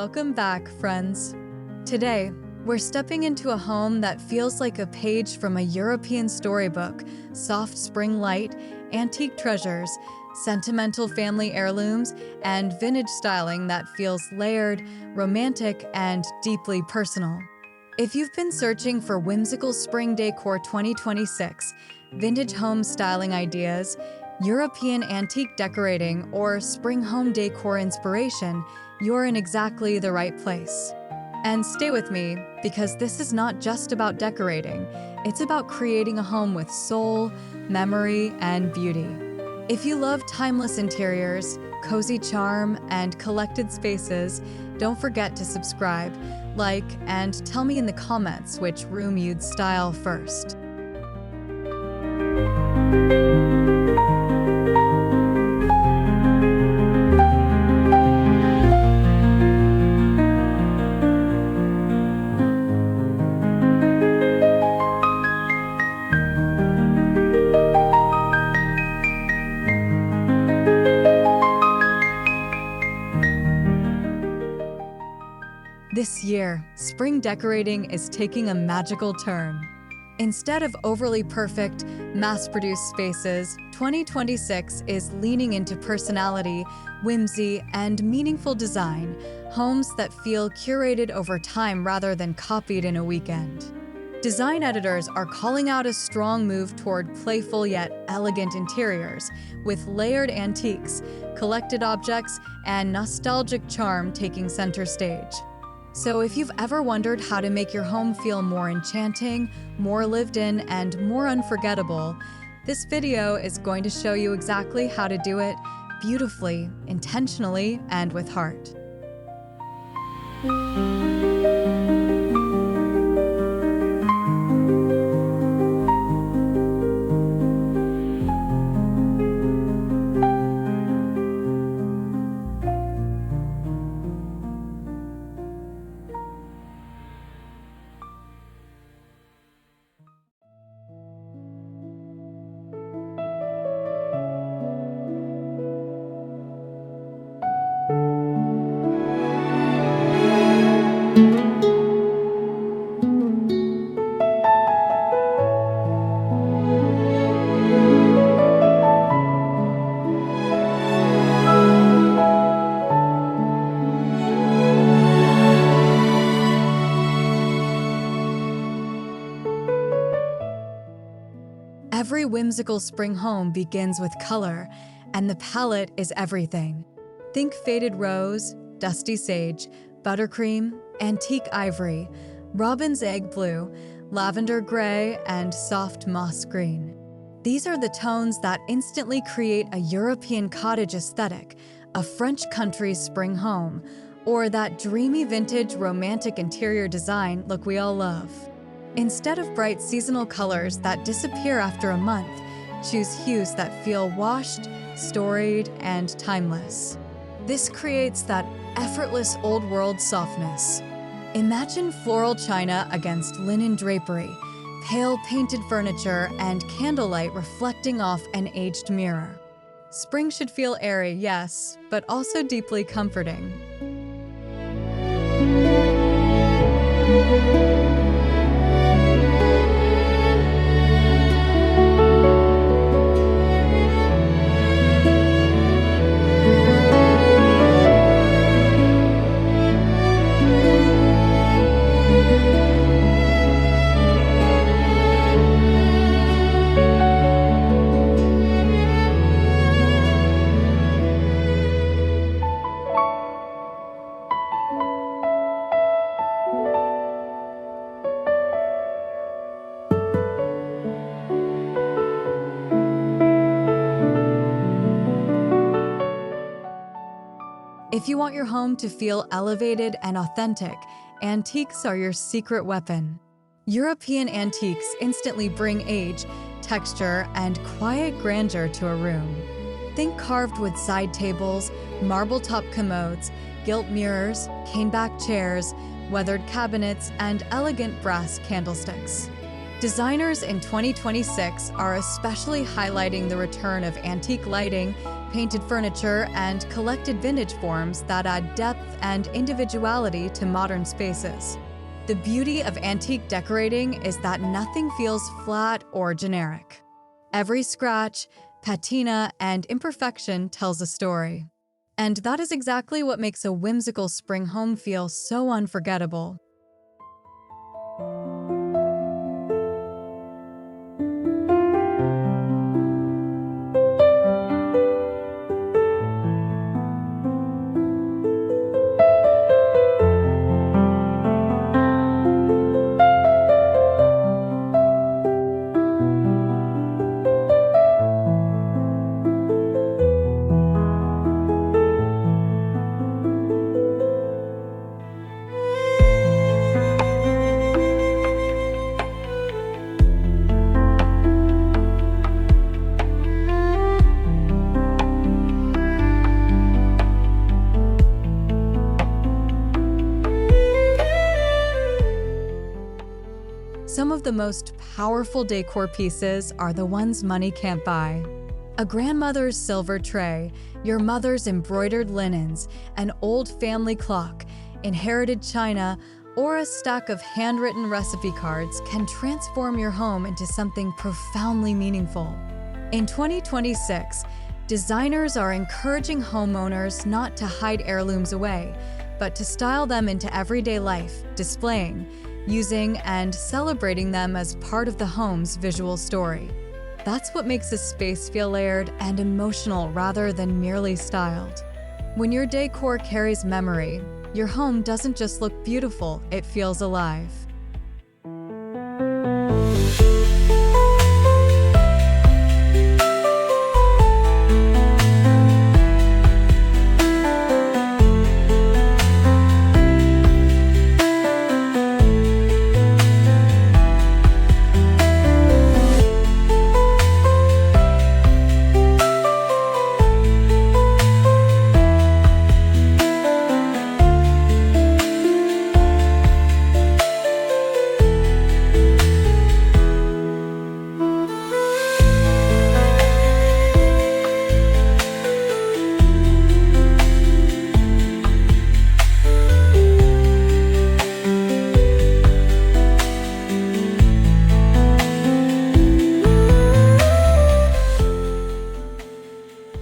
Welcome back, friends. Today, we're stepping into a home that feels like a page from a European storybook: soft spring light, antique treasures, sentimental family heirlooms, and vintage styling that feels layered, romantic, and deeply personal. If you've been searching for Whimsical Spring Decor 2026, vintage home styling ideas, European antique decorating, or spring home decor inspiration, you're in exactly the right place. And stay with me, because this is not just about decorating, it's about creating a home with soul, memory, and beauty. If you love timeless interiors, cozy charm, and collected spaces, don't forget to subscribe, like, and tell me in the comments which room you'd style first. This year, spring decorating is taking a magical turn. Instead of overly perfect, mass-produced spaces, 2026 is leaning into personality, whimsy, and meaningful design, homes that feel curated over time rather than copied in a weekend. Design editors are calling out a strong move toward playful yet elegant interiors, with layered antiques, collected objects, and nostalgic charm taking center stage. So if you've ever wondered how to make your home feel more enchanting, more lived in, and more unforgettable, this video is going to show you exactly how to do it beautifully, intentionally, and with heart. Every whimsical spring home begins with color, and the palette is everything. Think faded rose, dusty sage, buttercream, antique ivory, robin's egg blue, lavender gray, and soft moss green. These are the tones that instantly create a European cottage aesthetic, a French country spring home, or that dreamy vintage romantic interior design look we all love. Instead of bright seasonal colors that disappear after a month, choose hues that feel washed, storied, and timeless. This creates that effortless old-world softness. Imagine floral china against linen drapery, pale painted furniture, and candlelight reflecting off an aged mirror. Spring should feel airy, yes, but also deeply comforting. If you want your home to feel elevated and authentic, antiques are your secret weapon. European antiques instantly bring age, texture, and quiet grandeur to a room. Think carved wood side tables, marble-top commodes, gilt mirrors, cane-back chairs, weathered cabinets, and elegant brass candlesticks. Designers in 2026 are especially highlighting the return of antique lighting, painted furniture, and collected vintage forms that add depth and individuality to modern spaces. The beauty of antique decorating is that nothing feels flat or generic. Every scratch, patina, and imperfection tells a story. And that is exactly what makes a whimsical spring home feel so unforgettable. Some of the most powerful decor pieces are the ones money can't buy. A grandmother's silver tray, your mother's embroidered linens, an old family clock, inherited china, or a stack of handwritten recipe cards can transform your home into something profoundly meaningful. In 2026, designers are encouraging homeowners not to hide heirlooms away, but to style them into everyday life, displaying, using, and celebrating them as part of the home's visual story. That's what makes a space feel layered and emotional rather than merely styled. When your decor carries memory, your home doesn't just look beautiful, it feels alive.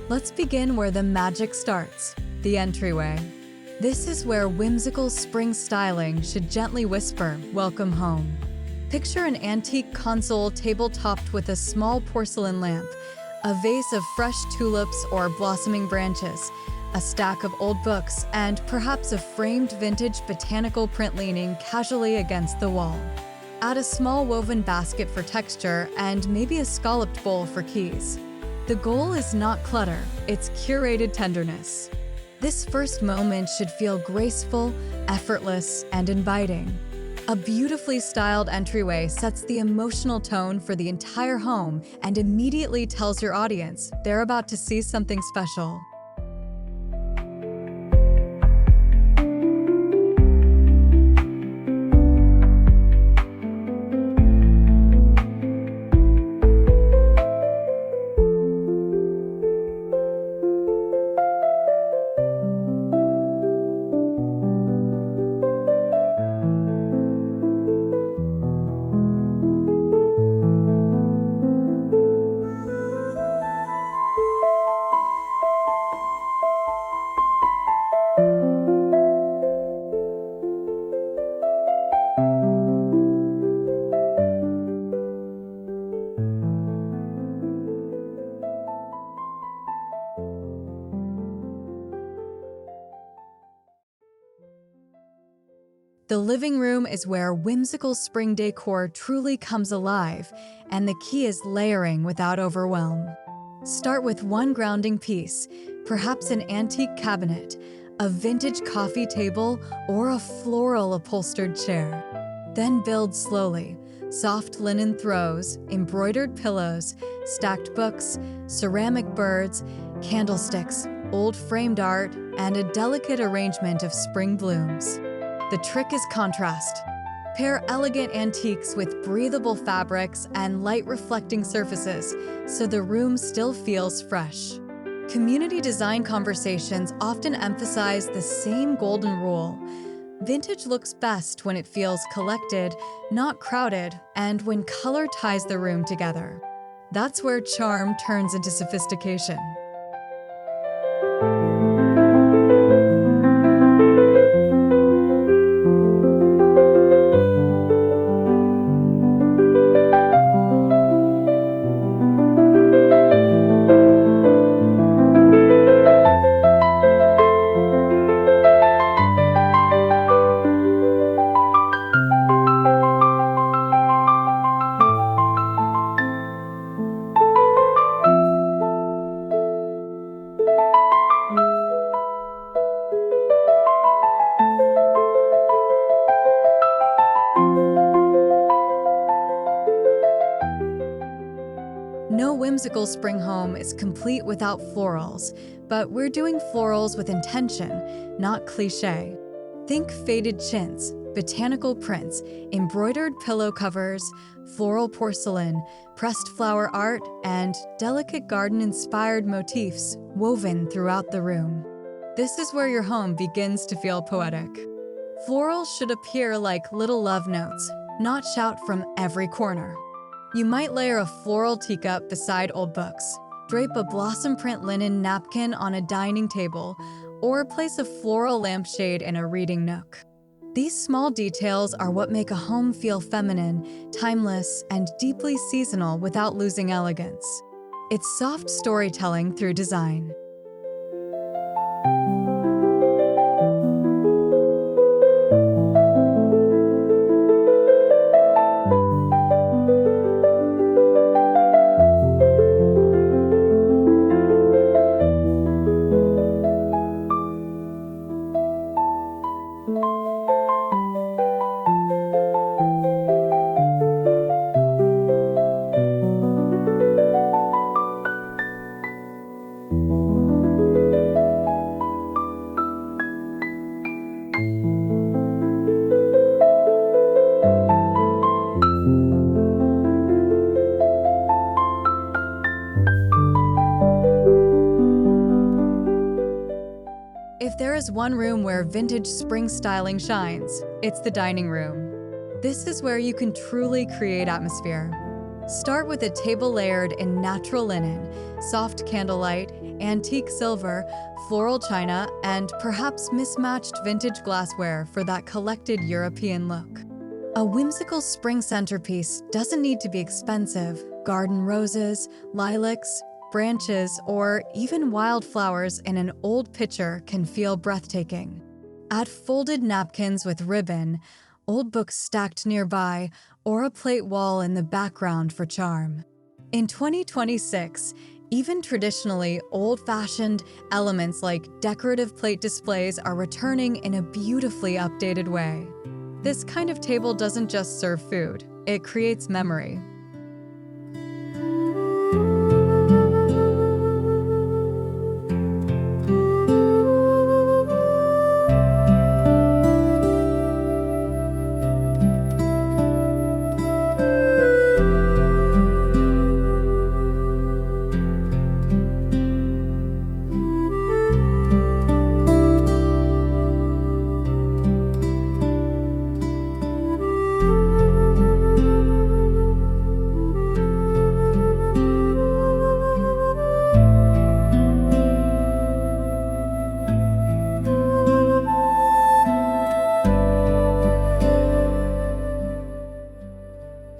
Let's begin where the magic starts, the entryway. This is where whimsical spring styling should gently whisper, "Welcome home." Picture an antique console table topped with a small porcelain lamp, a vase of fresh tulips or blossoming branches, a stack of old books, and perhaps a framed vintage botanical print leaning casually against the wall. Add a small woven basket for texture and maybe a scalloped bowl for keys. The goal is not clutter, it's curated tenderness. This first moment should feel graceful, effortless, and inviting. A beautifully styled entryway sets the emotional tone for the entire home and immediately tells your audience they're about to see something special. The living room is where whimsical spring decor truly comes alive, and the key is layering without overwhelm. Start with one grounding piece, perhaps an antique cabinet, a vintage coffee table, or a floral upholstered chair. Then build slowly. Soft linen throws, embroidered pillows, stacked books, ceramic birds, candlesticks, old framed art, and a delicate arrangement of spring blooms. The trick is contrast. Pair elegant antiques with breathable fabrics and light reflecting surfaces so the room still feels fresh. Community design conversations often emphasize the same golden rule. Vintage looks best when it feels collected, not crowded, and when color ties the room together. That's where charm turns into sophistication. No whimsical spring home is complete without florals, but we're doing florals with intention, not cliché. Think faded chintz, botanical prints, embroidered pillow covers, floral porcelain, pressed flower art, and delicate garden-inspired motifs woven throughout the room. This is where your home begins to feel poetic. Florals should appear like little love notes, not shout from every corner. You might layer a floral teacup beside old books, drape a blossom print linen napkin on a dining table, or place a floral lampshade in a reading nook. These small details are what make a home feel feminine, timeless, and deeply seasonal without losing elegance. It's soft storytelling through design. If there is one room where vintage spring styling shines, it's the dining room. This is where you can truly create atmosphere. Start with a table layered in natural linen, soft candlelight, antique silver, floral china, and perhaps mismatched vintage glassware for that collected European look. A whimsical spring centerpiece doesn't need to be expensive. Garden roses, lilacs, branches, or even wildflowers in an old pitcher can feel breathtaking. Add folded napkins with ribbon, old books stacked nearby, or a plate wall in the background for charm. In 2026, even traditionally old-fashioned elements like decorative plate displays are returning in a beautifully updated way. This kind of table doesn't just serve food, it creates memory.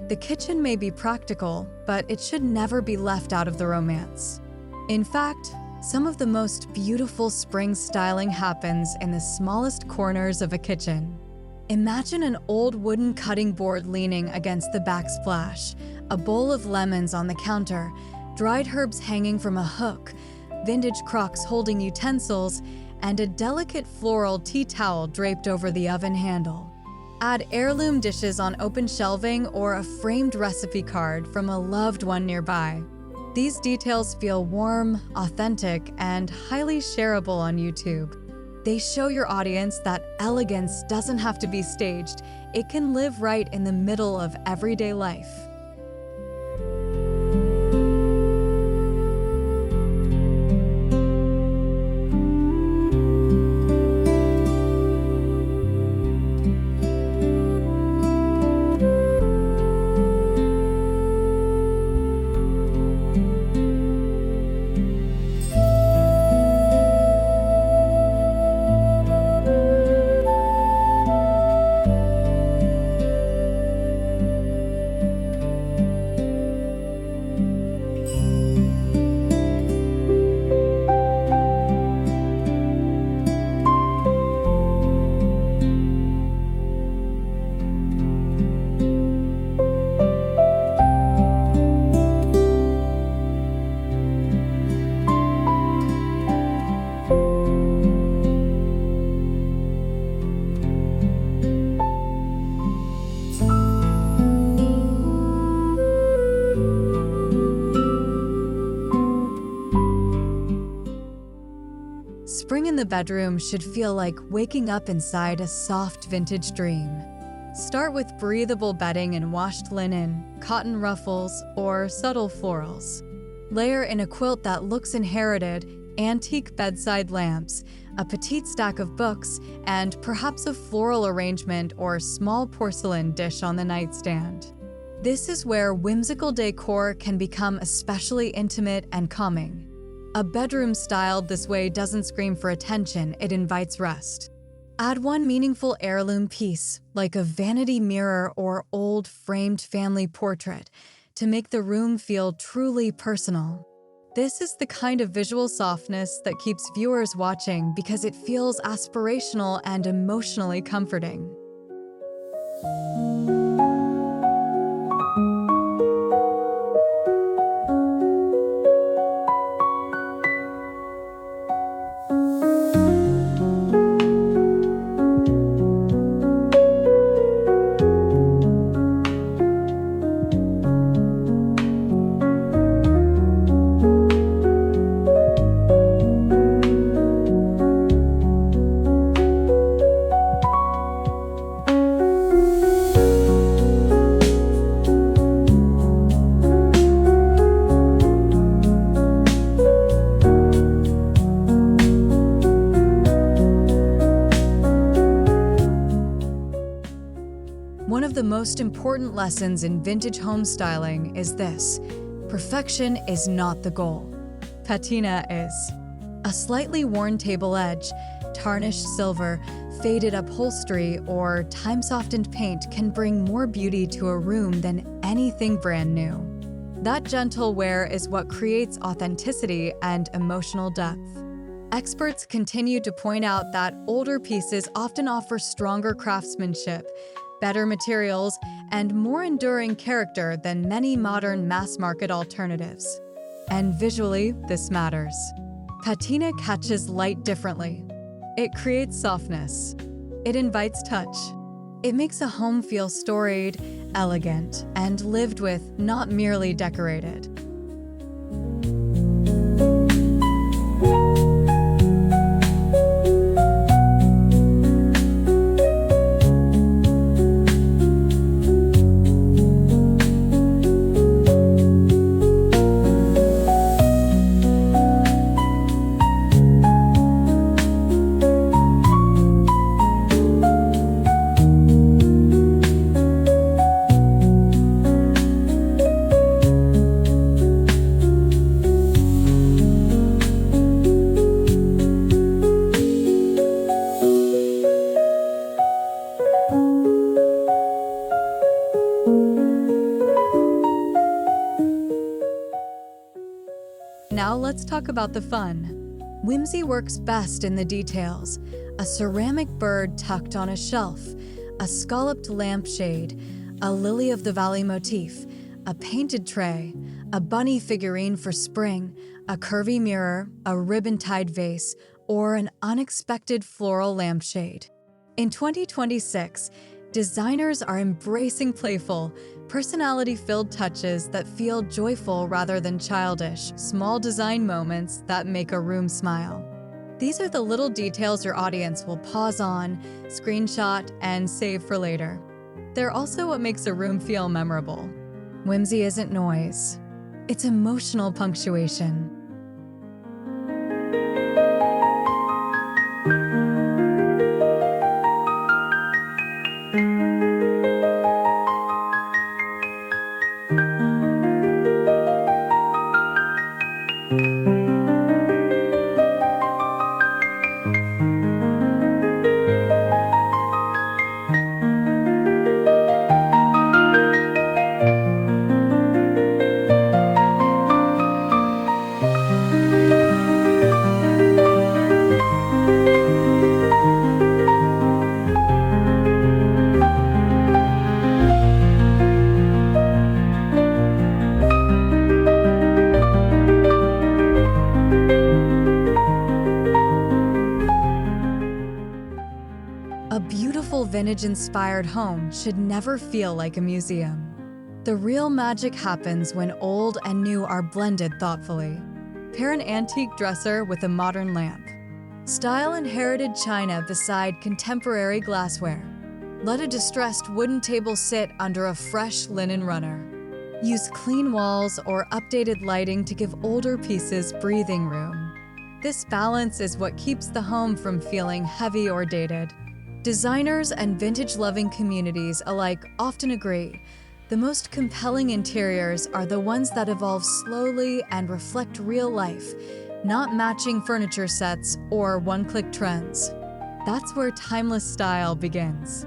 The kitchen may be practical, but it should never be left out of the romance. In fact, some of the most beautiful spring styling happens in the smallest corners of a kitchen. Imagine an old wooden cutting board leaning against the backsplash, a bowl of lemons on the counter, dried herbs hanging from a hook, vintage crocks holding utensils, and a delicate floral tea towel draped over the oven handle. Add heirloom dishes on open shelving or a framed recipe card from a loved one nearby. These details feel warm, authentic, and highly shareable on YouTube. They show your audience that elegance doesn't have to be staged. It can live right in the middle of everyday life. Spring in the bedroom should feel like waking up inside a soft vintage dream. Start with breathable bedding and washed linen, cotton ruffles, or subtle florals. Layer in a quilt that looks inherited, antique bedside lamps, a petite stack of books, and perhaps a floral arrangement or small porcelain dish on the nightstand. This is where whimsical decor can become especially intimate and calming. A bedroom styled this way doesn't scream for attention, it invites rest. Add one meaningful heirloom piece, like a vanity mirror or old framed family portrait, to make the room feel truly personal. This is the kind of visual softness that keeps viewers watching because it feels aspirational and emotionally comforting. One of the most important lessons in vintage home styling is this: perfection is not the goal. Patina is. A slightly worn table edge, tarnished silver, faded upholstery, or time-softened paint can bring more beauty to a room than anything brand new. That gentle wear is what creates authenticity and emotional depth. Experts continue to point out that older pieces often offer stronger craftsmanship, better materials, and more enduring character than many modern mass-market alternatives. And visually, this matters. Patina catches light differently. It creates softness. It invites touch. It makes a home feel storied, elegant, and lived with, not merely decorated. Now let's talk about the fun. Whimsy works best in the details. A ceramic bird tucked on a shelf, a scalloped lampshade, a lily-of-the-valley motif, a painted tray, a bunny figurine for spring, a curvy mirror, a ribbon-tied vase, or an unexpected floral lampshade. In 2026, designers are embracing playful, personality-filled touches that feel joyful rather than childish, small design moments that make a room smile. These are the little details your audience will pause on, screenshot, and save for later. They're also what makes a room feel memorable. Whimsy isn't noise. It's emotional punctuation. A beautiful vintage-inspired home should never feel like a museum. The real magic happens when old and new are blended thoughtfully. Pair an antique dresser with a modern lamp. Style inherited china beside contemporary glassware. Let a distressed wooden table sit under a fresh linen runner. Use clean walls or updated lighting to give older pieces breathing room. This balance is what keeps the home from feeling heavy or dated. Designers and vintage-loving communities alike often agree, the most compelling interiors are the ones that evolve slowly and reflect real life, not matching furniture sets or one-click trends. That's where timeless style begins.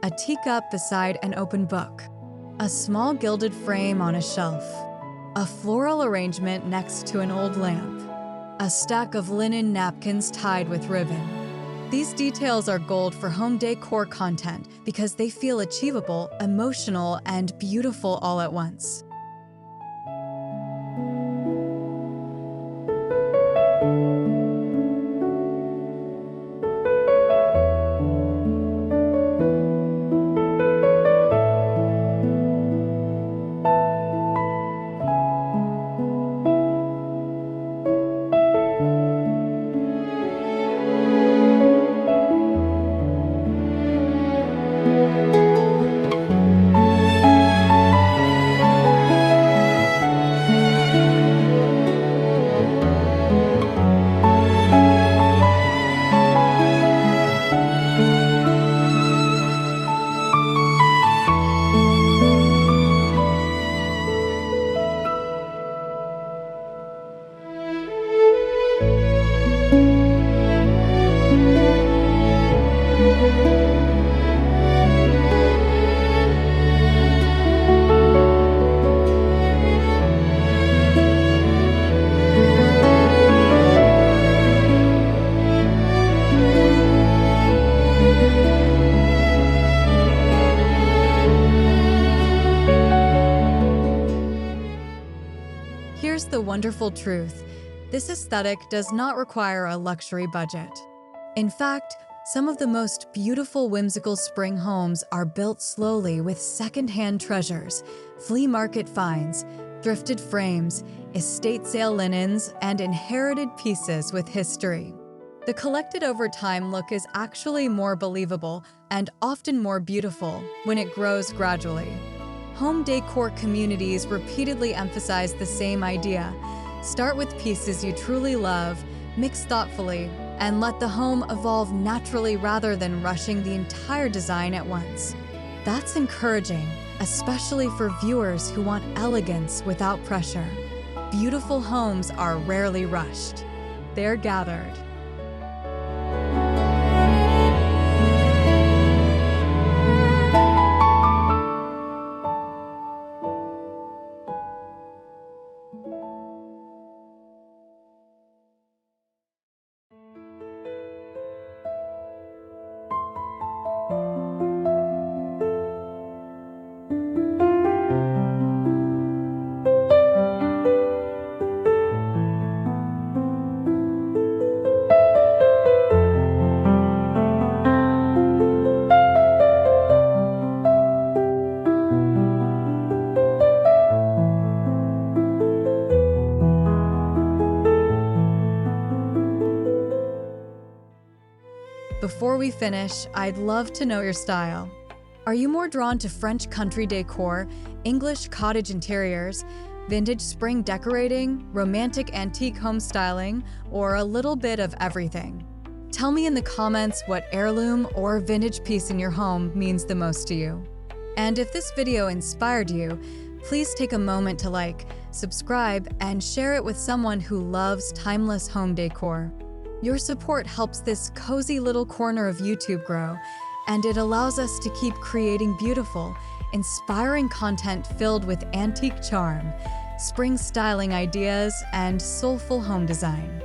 A teacup beside an open book, a small gilded frame on a shelf, a floral arrangement next to an old lamp, a stack of linen napkins tied with ribbon. These details are gold for home decor content because they feel achievable, emotional, and beautiful all at once. Here's the wonderful truth. This aesthetic does not require a luxury budget. In fact, some of the most beautiful whimsical spring homes are built slowly with second-hand treasures, flea market finds, thrifted frames, estate sale linens, and inherited pieces with history. The collected over time look is actually more believable and often more beautiful when it grows gradually. Home decor communities repeatedly emphasize the same idea. Start with pieces you truly love, mix thoughtfully, and let the home evolve naturally rather than rushing the entire design at once. That's encouraging, especially for viewers who want elegance without pressure. Beautiful homes are rarely rushed. They're gathered. Before we finish, I'd love to know your style. Are you more drawn to French country decor, English cottage interiors, vintage spring decorating, romantic antique home styling, or a little bit of everything? Tell me in the comments what heirloom or vintage piece in your home means the most to you. And if this video inspired you, please take a moment to like, subscribe, and share it with someone who loves timeless home decor. Your support helps this cozy little corner of YouTube grow, and it allows us to keep creating beautiful, inspiring content filled with antique charm, spring styling ideas, and soulful home design.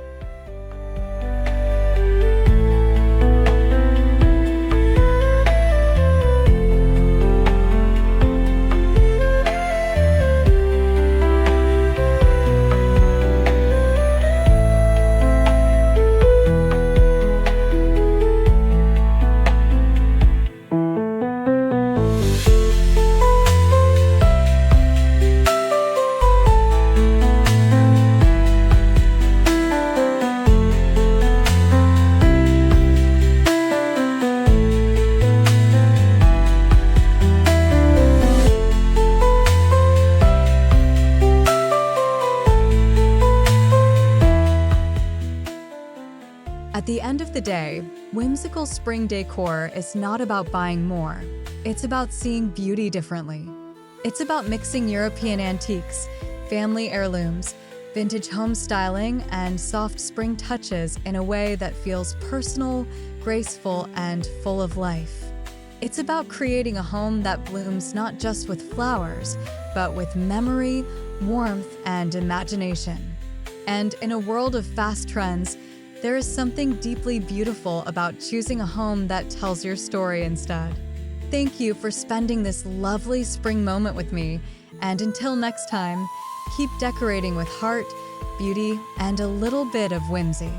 At the end of the day, whimsical spring decor is not about buying more. It's about seeing beauty differently. It's about mixing European antiques, family heirlooms, vintage home styling, and soft spring touches in a way that feels personal, graceful, and full of life. It's about creating a home that blooms not just with flowers, but with memory, warmth, and imagination. And in a world of fast trends, there is something deeply beautiful about choosing a home that tells your story instead. Thank you for spending this lovely spring moment with me, and until next time, keep decorating with heart, beauty, and a little bit of whimsy.